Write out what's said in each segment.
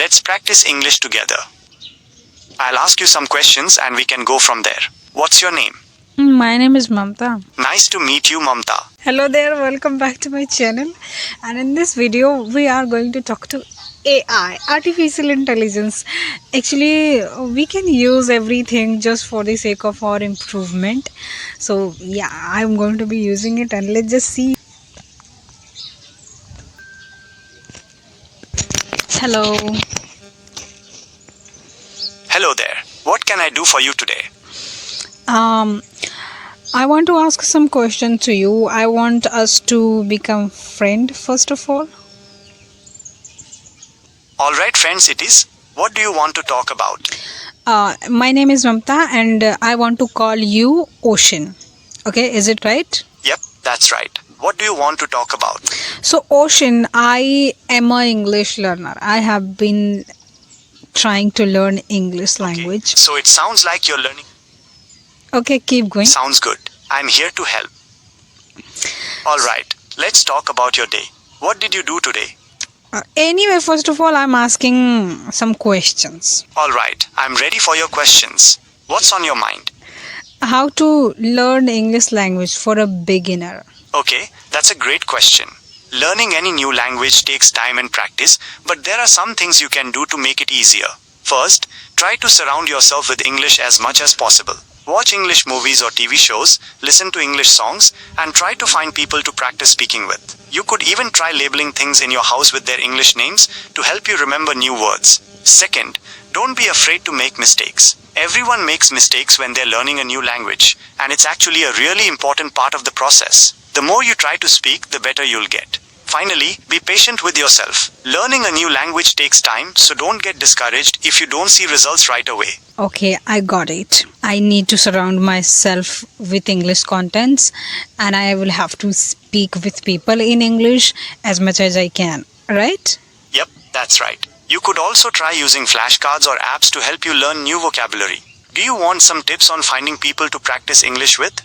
Let's practice English together. I'll ask you some questions and we can go from there. What's your name? My name is Mamata. Nice to meet you, Mamata. Hello there, welcome back to my channel. And in this video, we are going to talk to AI, artificial intelligence. Actually, we can use everything just for the sake of our improvement. So, yeah, I'm going to be using it and let's just see. Hello. Hello there. What can I do for you today? I want to ask some questions to you. I want us to become friend first of all. Alright friends, it is. What do you want to talk about? My name is Mamata and I want to call you Ocean. Okay, is it right? Yep, that's right. What do you want to talk about? So Ocean, I am an English learner. I have been trying to learn English language. So it sounds like you're learning. Okay, keep going. Sounds good. I'm here to help. Alright, let's talk about your day. What did you do today? Anyway, first of all, I'm asking some questions. Alright, I'm ready for your questions. What's on your mind? How to learn English language for a beginner? Okay, that's a great question. Learning any new language takes time and practice, but there are some things you can do to make it easier. First, try to surround yourself with English as much as possible. Watch English movies or TV shows, listen to English songs, and try to find people to practice speaking with. You could even try labeling things in your house with their English names to help you remember new words. Second, don't be afraid to make mistakes. Everyone makes mistakes when they're learning a new language, and it's actually a really important part of the process. The more you try to speak, the better you'll get. Finally, be patient with yourself. Learning a new language takes time, so don't get discouraged if you don't see results right away. Okay, I got it. I need to surround myself with English contents and I will have to speak with people in English as much as I can, right? Yep, that's right. You could also try using flashcards or apps to help you learn new vocabulary. Do you want some tips on finding people to practice English with?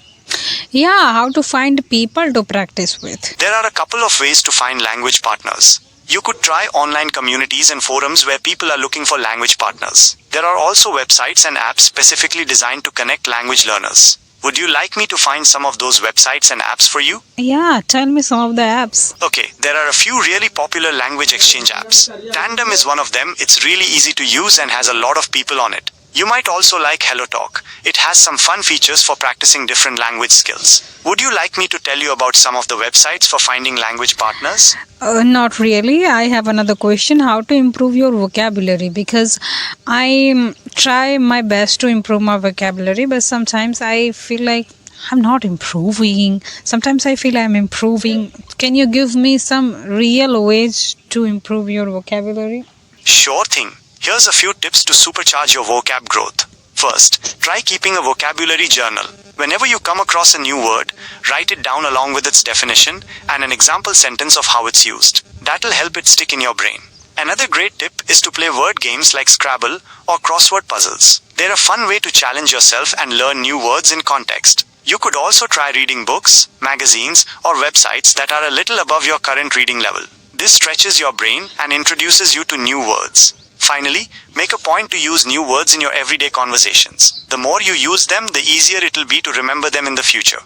Yeah, how to find people to practice with. There are a couple of ways to find language partners. You could try online communities and forums where people are looking for language partners. There are also websites and apps specifically designed to connect language learners. Would you like me to find some of those websites and apps for you? Yeah, tell me some of the apps. Okay, there are a few really popular language exchange apps. Tandem is one of them. It's really easy to use and has a lot of people on it. You might also like HelloTalk. It has some fun features for practicing different language skills. Would you like me to tell you about some of the websites for finding language partners? Not really. I have another question. How to improve your vocabulary? Because I try my best to improve my vocabulary, but sometimes I feel like I'm not improving. Sometimes I feel I'm improving. Can you give me some real ways to improve your vocabulary? Sure thing. Here's a few tips to supercharge your vocab growth. First, try keeping a vocabulary journal. Whenever you come across a new word, write it down along with its definition and an example sentence of how it's used. That'll help it stick in your brain. Another great tip is to play word games like Scrabble or crossword puzzles. They're a fun way to challenge yourself and learn new words in context. You could also try reading books, magazines, or websites that are a little above your current reading level. This stretches your brain and introduces you to new words. Finally, make a point to use new words in your everyday conversations. The more you use them, the easier it'll be to remember them in the future.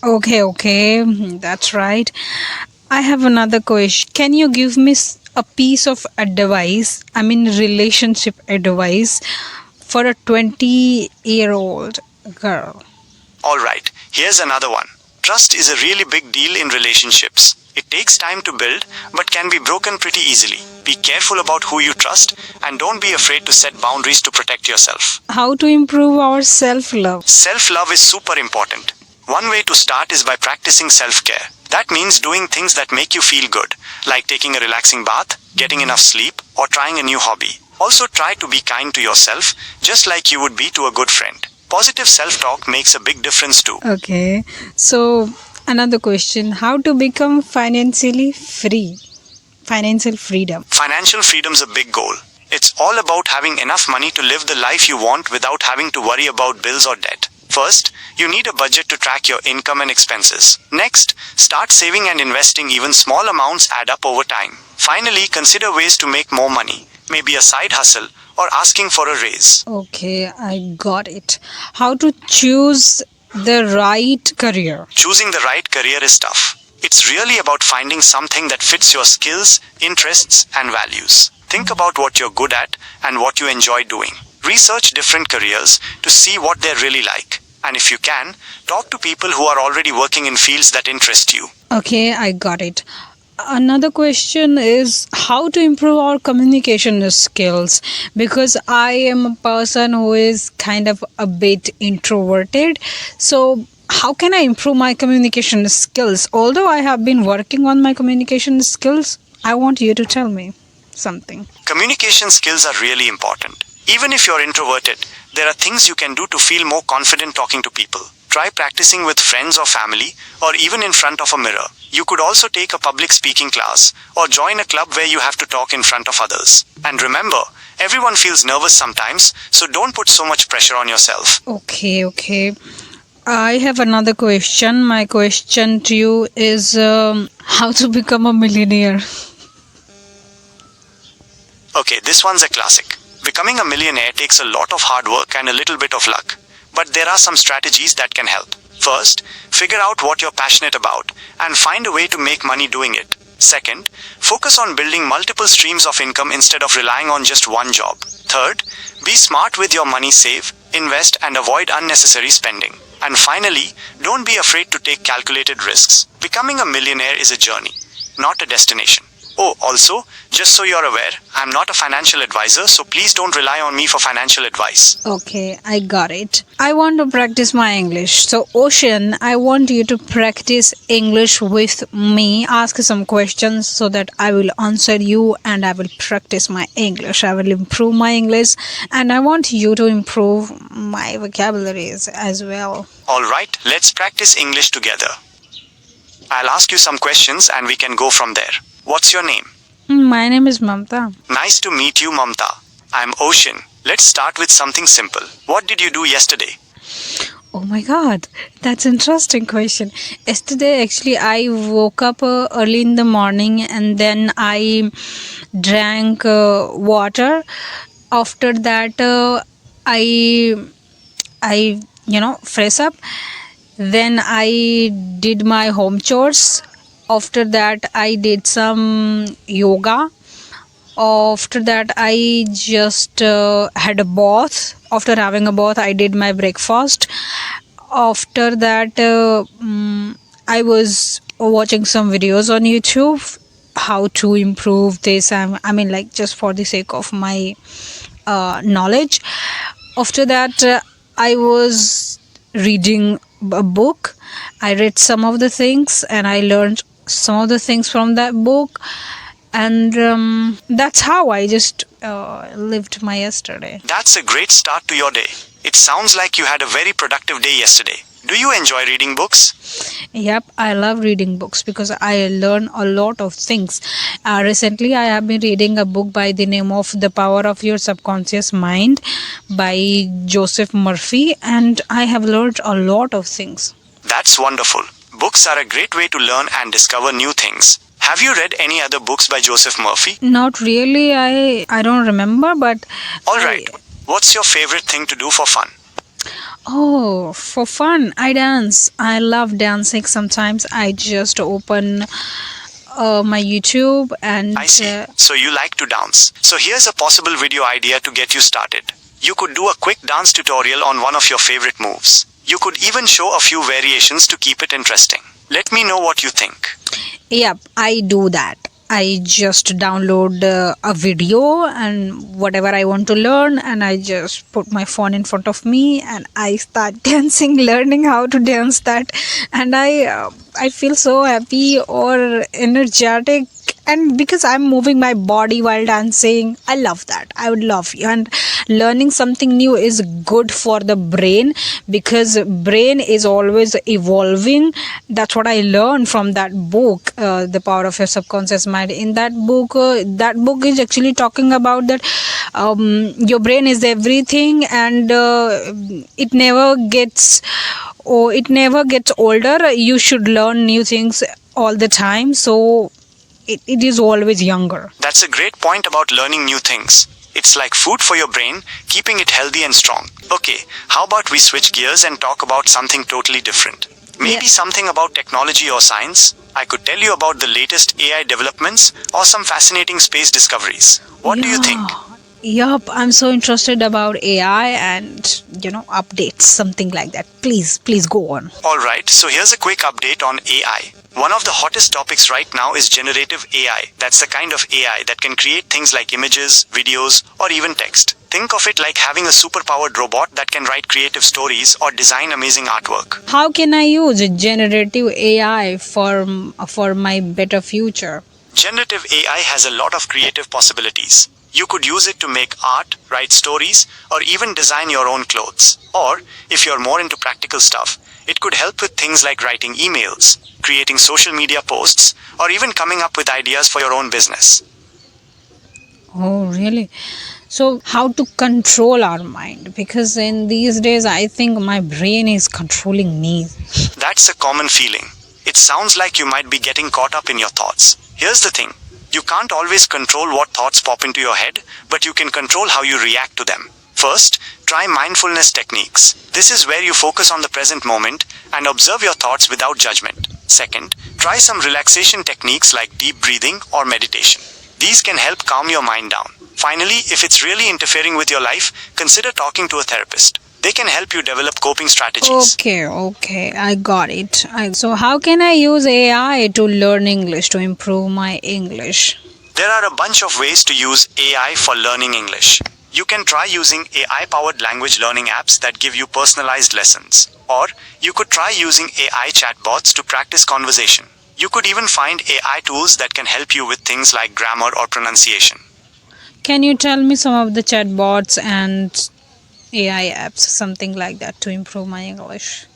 Okay, that's right. I have another question. Can you give me a piece of advice, relationship advice for a 20-year-old girl? Alright, here's another one. Trust is a really big deal in relationships. It takes time to build, but can be broken pretty easily. Be careful about who you trust, and don't be afraid to set boundaries to protect yourself. How to improve our self-love? Self-love is super important. One way to start is by practicing self-care. That means doing things that make you feel good, like taking a relaxing bath, getting enough sleep, or trying a new hobby. Also try to be kind to yourself, just like you would be to a good friend. Positive self-talk makes a big difference too. Okay, so another question. How to become financially free? Financial freedom. Financial freedom's a big goal. It's all about having enough money to live the life you want without having to worry about bills or debt. First, you need a budget to track your income and expenses. Next, start saving and investing. Even small amounts add up over time. Finally, consider ways to make more money. maybe a side hustle, or asking for a raise. Okay, I got it. How to choose the right career? Choosing the right career is tough. It's really about finding something that fits your skills, interests, and values. Think about what you're good at and what you enjoy doing. Research different careers to see what they're really like. And if you can, talk to people who are already working in fields that interest you. Okay, I got it. Another question is how to improve our communication skills, because I am a person who is kind of a bit introverted. So, how can I improve my communication skills? Although I have been working on my communication skills, I want you to tell me something. Communication skills are really important. Even if you're introverted, there are things you can do to feel more confident talking to people. Try practicing with friends or family, or even in front of a mirror. You could also take a public speaking class, or join a club where you have to talk in front of others. And remember, everyone feels nervous sometimes, so don't put so much pressure on yourself. Okay. I have another question. My question to you is how to become a millionaire. Okay, this one's a classic. Becoming a millionaire takes a lot of hard work and a little bit of luck. But there are some strategies that can help. First, figure out what you're passionate about and find a way to make money doing it. Second, focus on building multiple streams of income instead of relying on just one job. Third, be smart with your money, save, invest, and avoid unnecessary spending. And finally, don't be afraid to take calculated risks. Becoming a millionaire is a journey, not a destination. Oh, also, just so you're aware, I'm not a financial advisor, so please don't rely on me for financial advice. Okay, I got it. I want to practice my English. So, Ocean, I want you to practice English with me. Ask some questions so that I will answer you and I will practice my English. I will improve my English and I want you to improve my vocabularies as well. Alright, let's practice English together. I'll ask you some questions and we can go from there. What's your name? My name is Mamata. Nice to meet you, Mamata. I'm Ocean. Let's start with something simple. What did you do yesterday? Oh my god, that's interesting question. Yesterday actually I woke up early in the morning and then I drank water. After that I fresh up. Then I did my home chores. After that I did some yoga. After that I just had a bath. After having a bath I did my breakfast. After that I was watching some videos on YouTube how to improve this. I mean, like, just for the sake of my knowledge. After that I was reading a book. I read some of the things and I learned some of the things from that book, and that's how I just lived my yesterday. That's a great start to your day. It sounds like you had a very productive day yesterday. Do you enjoy reading books? Yep, I love reading books because I learn a lot of things. Recently, I have been reading a book by the name of The Power of Your Subconscious Mind by Joseph Murphy, and I have learned a lot of things. That's wonderful. Books are a great way to learn and discover new things. Have you read any other books by Joseph Murphy? Not really, I don't remember, but... Alright, what's your favorite thing to do for fun? Oh, for fun, I dance. I love dancing. Sometimes I just open my YouTube and... I see. So you like to dance. So here's a possible video idea to get you started. You could do a quick dance tutorial on one of your favorite moves. You could even show a few variations to keep it interesting. Let me know what you think. Yep, I do that. I just download a video and whatever I want to learn, and I just put my phone in front of me and I start dancing, learning how to dance that, and I feel so happy or energetic, and because I'm moving my body while dancing, I love that. I would love you. And learning something new is good for the brain because brain is always evolving. That's what I learned from that book, The Power of Your Subconscious Mind. In that book is actually talking about that your brain is everything, and it never gets older. You should learn new things all the time. So it is always younger. That's a great point about learning new things. It's like food for your brain, keeping it healthy and strong. Okay, how about we switch gears and talk about something totally different? Maybe Yeah. something about technology or science? I could tell you about the latest AI developments or some fascinating space discoveries. What do you think? Yup, I'm so interested about AI and updates, something like that. Please go on. Alright, so here's a quick update on AI. One of the hottest topics right now is generative AI. That's the kind of AI that can create things like images, videos, or even text. Think of it like having a superpowered robot that can write creative stories or design amazing artwork. How can I use generative AI for my better future? Generative AI has a lot of creative possibilities. You could use it to make art, write stories, or even design your own clothes. Or, if you're more into practical stuff, it could help with things like writing emails, creating social media posts, or even coming up with ideas for your own business. Oh, really? So, how to control our mind? Because in these days, I think my brain is controlling me. That's a common feeling. It sounds like you might be getting caught up in your thoughts. Here's the thing. You can't always control what thoughts pop into your head, but you can control how you react to them. First, try mindfulness techniques. This is where you focus on the present moment and observe your thoughts without judgment. Second, try some relaxation techniques like deep breathing or meditation. These can help calm your mind down. Finally, if it's really interfering with your life, consider talking to a therapist. They can help you develop coping strategies. Okay, I got it. So, how can I use AI to learn English, to improve my English? There are a bunch of ways to use AI for learning English. You can try using AI-powered language learning apps that give you personalized lessons. Or, you could try using AI chatbots to practice conversation. You could even find AI tools that can help you with things like grammar or pronunciation. Can you tell me some of the chatbots and AI apps, something like that, to improve my English?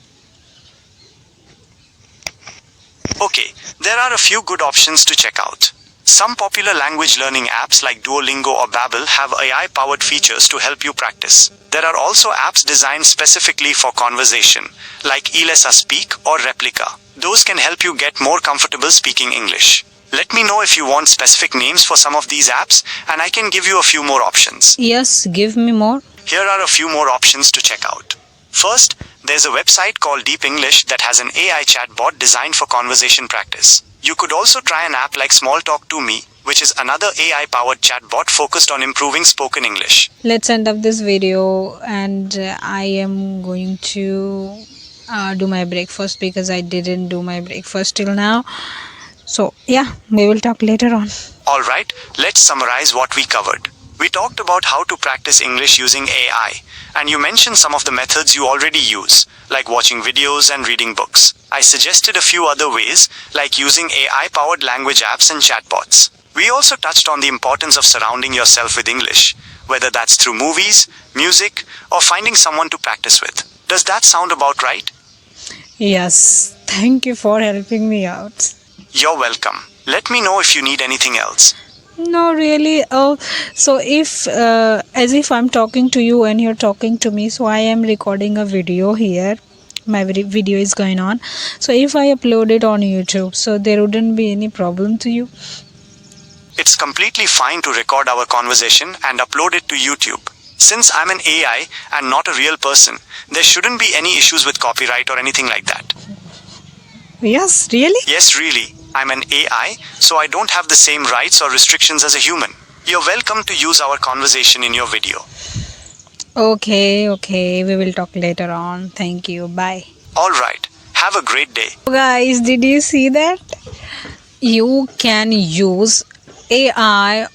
Okay, there are a few good options to check out. Some popular language learning apps like Duolingo or Babbel have AI-powered features to help you practice. There are also apps designed specifically for conversation, like Elesa Speak or Replica. Those can help you get more comfortable speaking English. Let me know if you want specific names for some of these apps, and I can give you a few more options. Yes, give me more. Here are a few more options to check out. First, there's a website called Deep English that has an AI chatbot designed for conversation practice. You could also try an app like Small Talk to Me, which is another AI-powered chatbot focused on improving spoken English. Let's end up this video, and I am going to do my breakfast because I didn't do my breakfast till now. So, yeah, we will talk later on. Alright, let's summarize what we covered. We talked about how to practice English using AI, and you mentioned some of the methods you already use, like watching videos and reading books. I suggested a few other ways, like using AI-powered language apps and chatbots. We also touched on the importance of surrounding yourself with English, whether that's through movies, music, or finding someone to practice with. Does that sound about right? Yes, thank you for helping me out. You're welcome. Let me know if you need anything else. No, really. Oh, so if as if I'm talking to you and you're talking to me, so I am recording a video here. My video is going on. So if I upload it on YouTube, so there wouldn't be any problem to you. It's completely fine to record our conversation and upload it to YouTube. Since I'm an AI and not a real person, there shouldn't be any issues with copyright or anything like that. Yes, really? Yes, really. I'm an AI, so I don't have the same rights or restrictions as a human. You're welcome to use our conversation in your video. Okay. We will talk later on. Thank you. Bye. Alright. Have a great day. Guys, did you see that? You can use AI,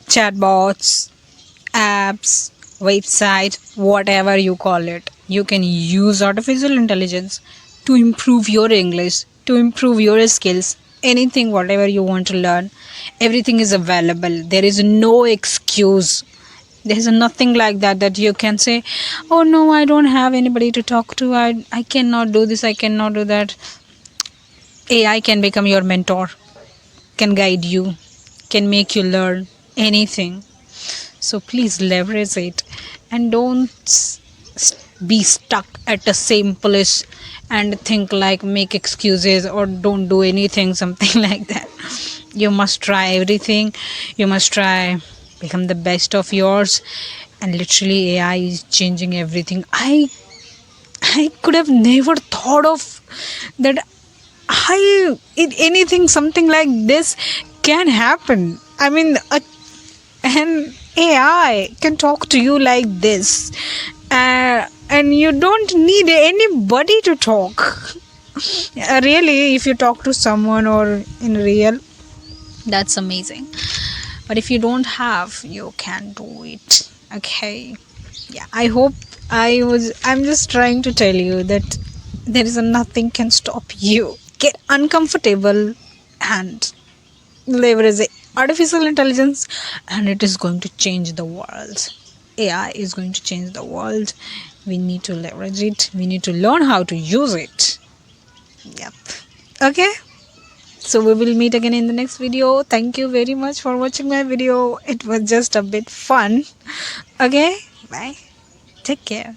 chatbots, apps, website, whatever you call it. You can use artificial intelligence to improve your English, to improve your skills, anything, whatever you want to learn. Everything is available. There is no excuse. There is nothing like that you can say, oh no, I don't have anybody to talk to. I cannot do this. I cannot do that. AI can become your mentor, can guide you, can make you learn anything. So please leverage it and don't be stuck at the same place and think like make excuses or don't do anything, something like that. You must try everything. You must try become the best of yours. And literally AI is changing everything. I could have never thought of that. Anything something like this can happen. I mean, an AI can talk to you like this, and you don't need anybody to talk. Really, if you talk to someone or in real, that's amazing. But if you don't have, you can do it. Okay. Yeah, I hope I'm just trying to tell you that there is nothing can stop you. Get uncomfortable and leverage artificial intelligence, and it is going to change the world. AI is going to change the world. We need to leverage it. We need to learn how to use it. Yep. Okay. So we will meet again in the next video. Thank you very much for watching my video. It was just a bit fun. Okay. Bye. Take care.